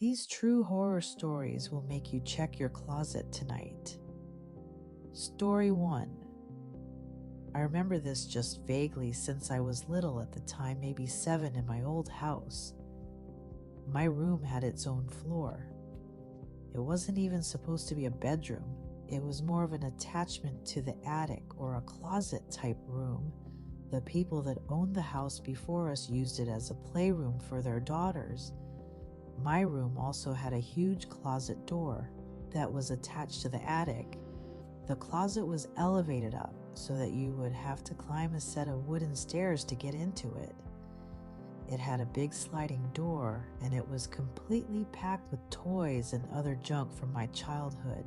These true horror stories will make you check your closet tonight. Story 1. I remember this just vaguely since I was little at the time, maybe 7 in my old house. My room had its own floor. It wasn't even supposed to be a bedroom. It was more of an attachment to the attic or a closet type room. The people that owned the house before us used it as a playroom for their daughters. My room also had a huge closet door that was attached to the attic. The closet was elevated up so that you would have to climb a set of wooden stairs to get into it. It had a big sliding door, and it was completely packed with toys and other junk from my childhood.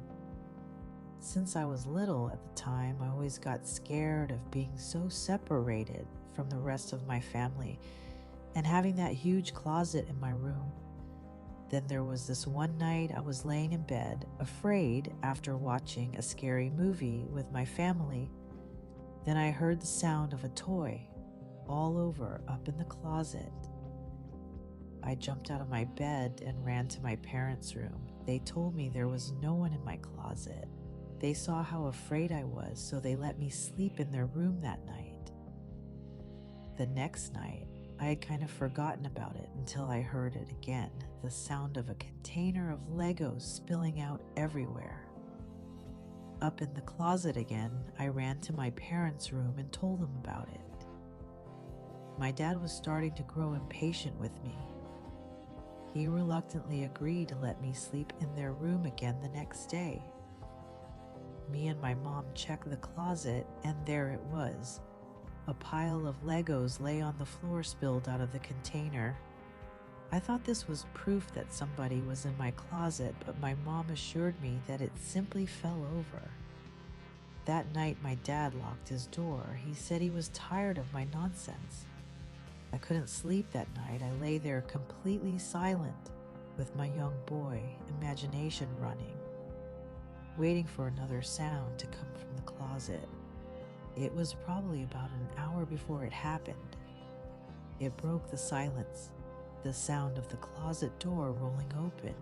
Since I was little at the time, I always got scared of being so separated from the rest of my family and having that huge closet in my room. Then there was this one night I was laying in bed, afraid after watching a scary movie with my family. Then I heard the sound of a toy all over up in the closet. I jumped out of my bed and ran to my parents' room. They told me there was no one in my closet. They saw how afraid I was, so they let me sleep in their room that night. The next night, I had kind of forgotten about it until I heard it again, the sound of a container of Legos spilling out everywhere. Up in the closet again, I ran to my parents' room and told them about it. My dad was starting to grow impatient with me. He reluctantly agreed to let me sleep in their room again the next day. Me and my mom checked the closet, and there it was. A pile of Legos lay on the floor spilled out of the container. I thought this was proof that somebody was in my closet, but my mom assured me that it simply fell over. That night, my dad locked his door. He said he was tired of my nonsense. I couldn't sleep that night. I lay there completely silent, with my young boy imagination running, waiting for another sound to come from the closet. It was probably about an hour before it happened. It broke the silence, the sound of the closet door rolling open.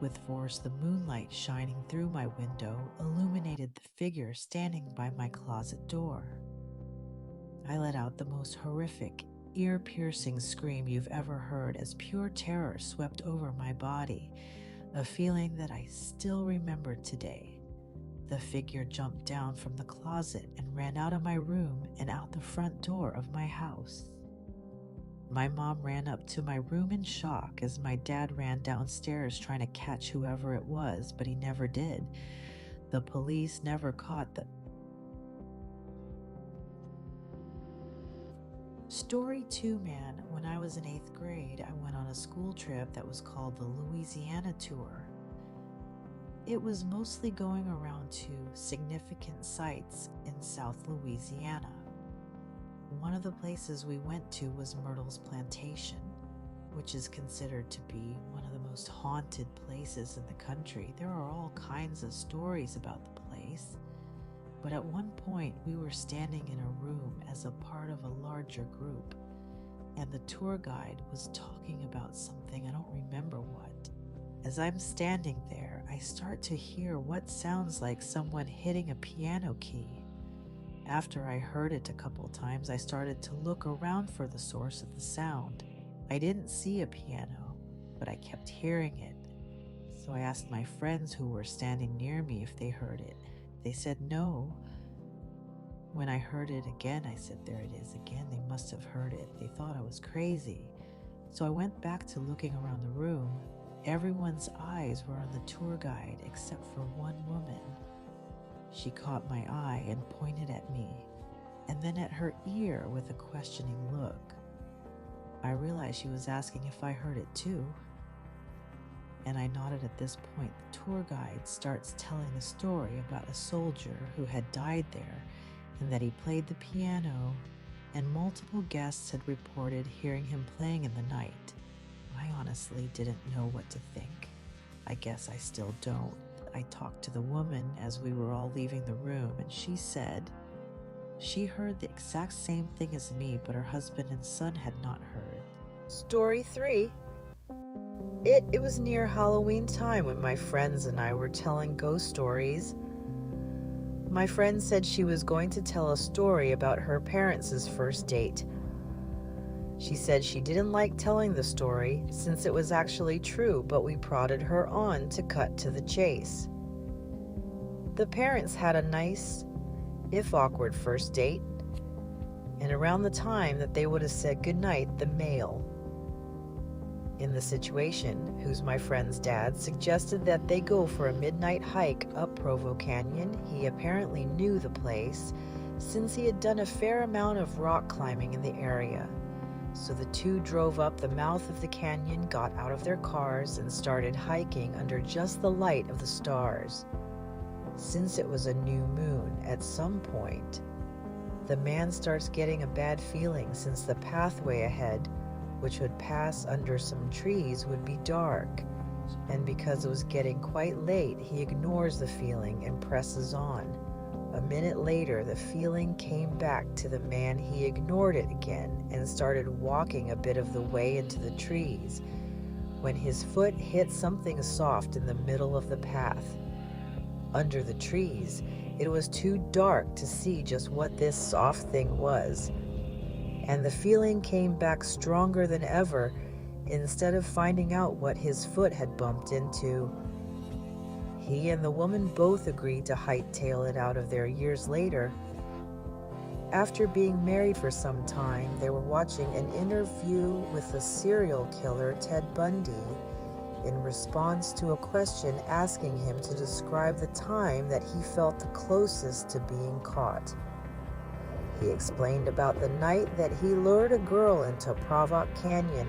With force, the moonlight shining through my window illuminated the figure standing by my closet door. I let out the most horrific, ear-piercing scream you've ever heard as pure terror swept over my body, a feeling that I still remember today. The figure jumped down from the closet and ran out of my room and out the front door of my house. My mom ran up to my room in shock as my dad ran downstairs trying to catch whoever it was, but he never did. The police never caught the Story 2, man. When I was in 8th grade, I went on a school trip that was called the Louisiana Tour. It was mostly going around to significant sites in South Louisiana. One of the places we went to was Myrtle's Plantation, which is considered to be one of the most haunted places in the country. There are all kinds of stories about the place, but at one point we were standing in a room as a part of a larger group, and the tour guide was talking about something, I don't remember what. As I'm standing there, I start to hear what sounds like someone hitting a piano key. After I heard it a couple times, I started to look around for the source of the sound. I didn't see a piano, but I kept hearing it. So I asked my friends who were standing near me if they heard it. They said no. When I heard it again, I said, there it is again. They must have heard it. They thought I was crazy. So I went back to looking around the room. Everyone's eyes were on the tour guide except for one woman. She caught my eye and pointed at me, and then at her ear with a questioning look. I realized she was asking if I heard it too, and I nodded at this point. The tour guide starts telling a story about a soldier who had died there and that he played the piano, and multiple guests had reported hearing him playing in the night. I honestly didn't know what to think. I guess I still don't. I talked to the woman as we were all leaving the room, and she said she heard the exact same thing as me, but her husband and son had not heard. Story 3. It was near Halloween time when my friends and I were telling ghost stories. My friend said she was going to tell a story about her parents' first date. She said she didn't like telling the story since it was actually true, but we prodded her on to cut to the chase. The parents had a nice, if awkward, first date, and around the time that they would have said goodnight, the male in the situation, who's my friend's dad, suggested that they go for a midnight hike up Provo Canyon. He apparently knew the place since he had done a fair amount of rock climbing in the area. So the two drove up the mouth of the canyon, got out of their cars, and started hiking under just the light of the stars. Since it was a new moon, at some point, the man starts getting a bad feeling since the pathway ahead, which would pass under some trees, would be dark, and because it was getting quite late, he ignores the feeling and presses on. A minute later, the feeling came back to the man. He ignored it again and started walking a bit of the way into the trees when his foot hit something soft in the middle of the path. Under the trees, it was too dark to see just what this soft thing was, and the feeling came back stronger than ever. Instead of finding out what his foot had bumped into, he and the woman both agreed to hightail it out of there years later. After being married for some time, they were watching an interview with the serial killer Ted Bundy in response to a question asking him to describe the time that he felt the closest to being caught. He explained about the night that he lured a girl into Provo Canyon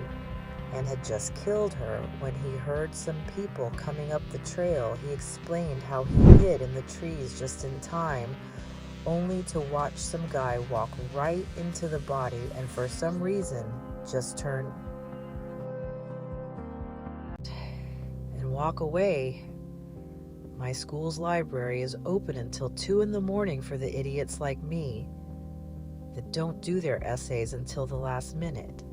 and had just killed her when he heard some people coming up the trail. He explained how he hid in the trees just in time, only to watch some guy walk right into the body and for some reason just turn and walk away. My school's library is open until 2 a.m. for the idiots like me that don't do their essays until the last minute.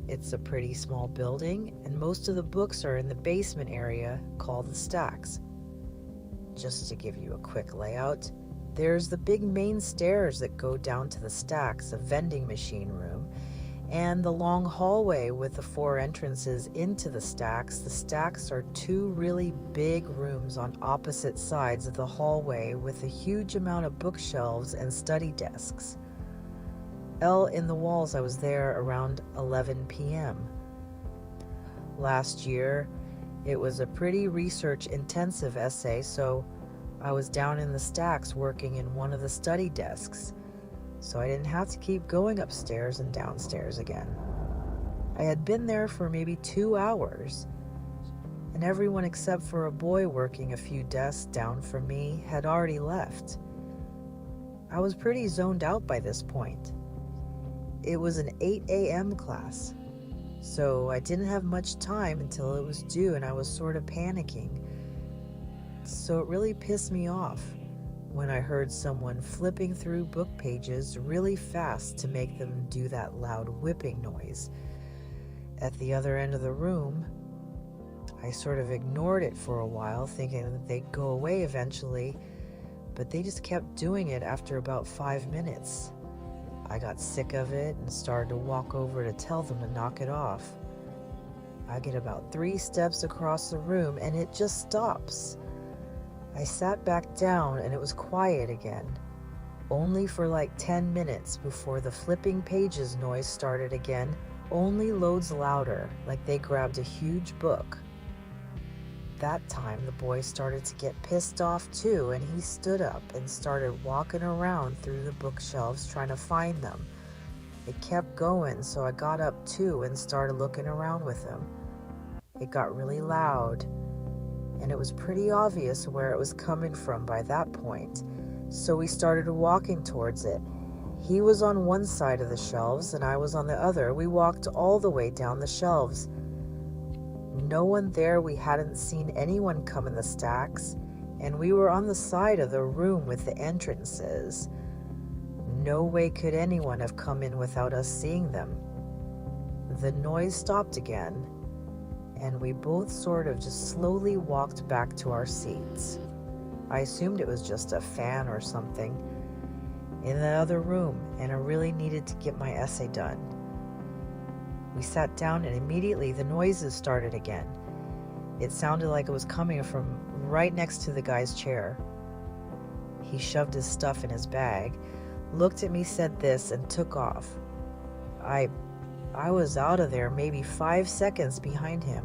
It's a pretty small building, and most of the books are in the basement area called the stacks. Just to give you a quick layout, there's the big main stairs that go down to the stacks, a vending machine room, and the long hallway with the 4 entrances into the stacks. The stacks are 2 really big rooms on opposite sides of the hallway with a huge amount of bookshelves and study desks. In the walls. I was there around 11 p.m. Last year, it was a pretty research-intensive essay, so I was down in the stacks working in one of the study desks, so I didn't have to keep going upstairs and downstairs again. I had been there for maybe 2 hours, and everyone except for a boy working a few desks down from me had already left. I was pretty zoned out by this point. It was an 8 a.m. class, so I didn't have much time until it was due, and I was sort of panicking. So it really pissed me off when I heard someone flipping through book pages really fast to make them do that loud whipping noise. At the other end of the room, I sort of ignored it for a while, thinking that they'd go away eventually, but they just kept doing it after about 5 minutes. I got sick of it and started to walk over to tell them to knock it off. I get about 3 steps across the room and it just stops. I sat back down and it was quiet again, only for like 10 minutes before the flipping pages noise started again, only loads louder, like they grabbed a huge book. That time the boy started to get pissed off too, and he stood up and started walking around through the bookshelves trying to find them. It kept going, so I got up too and started looking around with him. It got really loud, and it was pretty obvious where it was coming from by that point, so we started walking towards it. He was on one side of the shelves and I was on the other. We walked all the way down the shelves. No one there. We hadn't seen anyone come in the stacks, and we were on the side of the room with the entrances. No way could anyone have come in without us seeing them. The noise stopped again, and we both sort of just slowly walked back to our seats. I assumed it was just a fan or something in the other room, and I really needed to get my essay done. We sat down and immediately the noises started again. It sounded like it was coming from right next to the guy's chair. He shoved his stuff in his bag, looked at me, said this, and took off. I was out of there maybe 5 seconds behind him.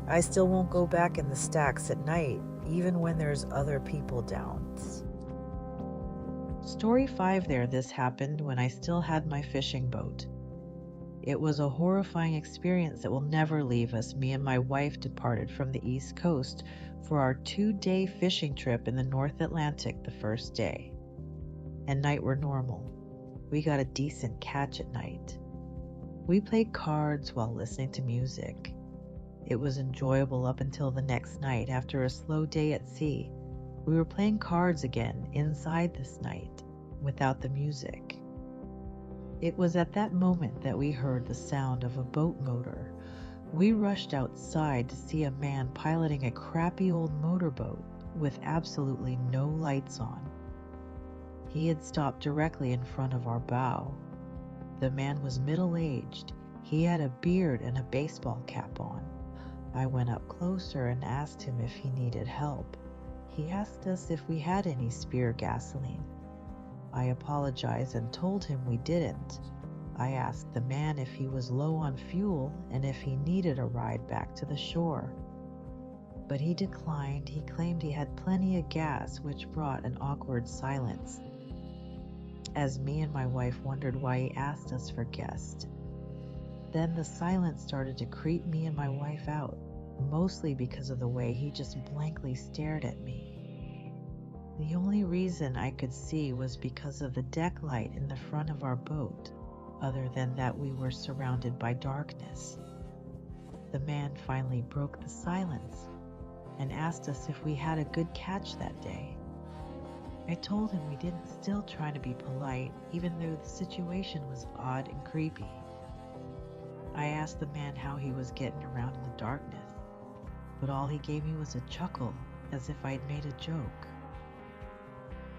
I still won't go back in the stacks at night, even when there's other people down. Story 5 there, this happened when I still had my fishing boat. It was a horrifying experience that will never leave us. Me and my wife departed from the East Coast for our 2-day fishing trip in the North Atlantic the first day. And night were normal. We got a decent catch at night. We played cards while listening to music. It was enjoyable up until the next night after a slow day at sea. We were playing cards again inside this night without the music. It was at that moment that we heard the sound of a boat motor. We rushed outside to see a man piloting a crappy old motorboat with absolutely no lights on. He had stopped directly in front of our bow. The man was middle-aged. He had a beard and a baseball cap on. I went up closer and asked him if he needed help. He asked us if we had any spare gasoline. I apologized and told him we didn't. I asked the man if he was low on fuel and if he needed a ride back to the shore. But he declined. He claimed he had plenty of gas, which brought an awkward silence, as me and my wife wondered why he asked us for guests. Then the silence started to creep me and my wife out, mostly because of the way he just blankly stared at me. The only reason I could see was because of the deck light in the front of our boat. Other than that, we were surrounded by darkness. The man finally broke the silence and asked us if we had a good catch that day. I told him we didn't, still trying to be polite, even though the situation was odd and creepy. I asked the man how he was getting around in the darkness, but all he gave me was a chuckle, as if I'd made a joke.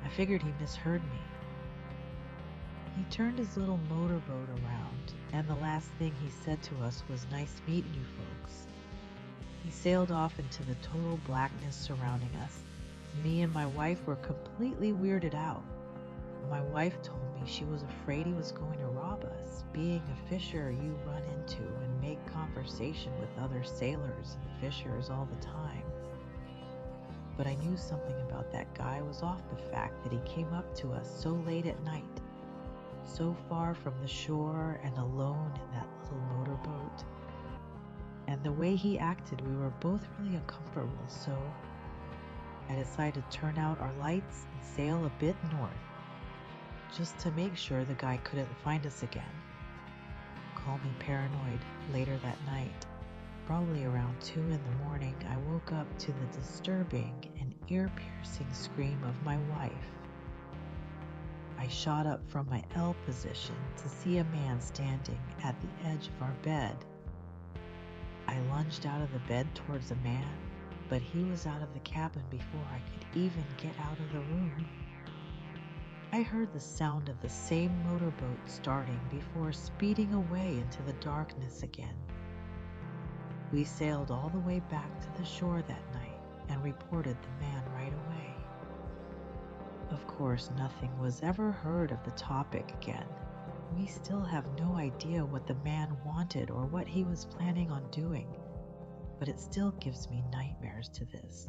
I figured he misheard me. He turned his little motorboat around, and the last thing he said to us was, "Nice meeting you folks." He sailed off into the total blackness surrounding us. Me and my wife were completely weirded out. My wife told me she was afraid he was going to rob us. Being a fisher, you run into and make conversation with other sailors and fishers all the time. But I knew something about that guy was off, the fact that he came up to us so late at night, so far from the shore and alone in that little motorboat. And the way he acted, we were both really uncomfortable, so I decided to turn out our lights and sail a bit north, just to make sure the guy couldn't find us again. Call me paranoid. Later that night, probably around 2 in the morning, I woke up to the disturbing and ear-piercing scream of my wife. I shot up from my L position to see a man standing at the edge of our bed. I lunged out of the bed towards the man, but he was out of the cabin before I could even get out of the room. I heard the sound of the same motorboat starting before speeding away into the darkness again. We sailed all the way back to the shore that night and reported the man right away. Of course, nothing was ever heard of the topic again. We still have no idea what the man wanted or what he was planning on doing, but it still gives me nightmares to this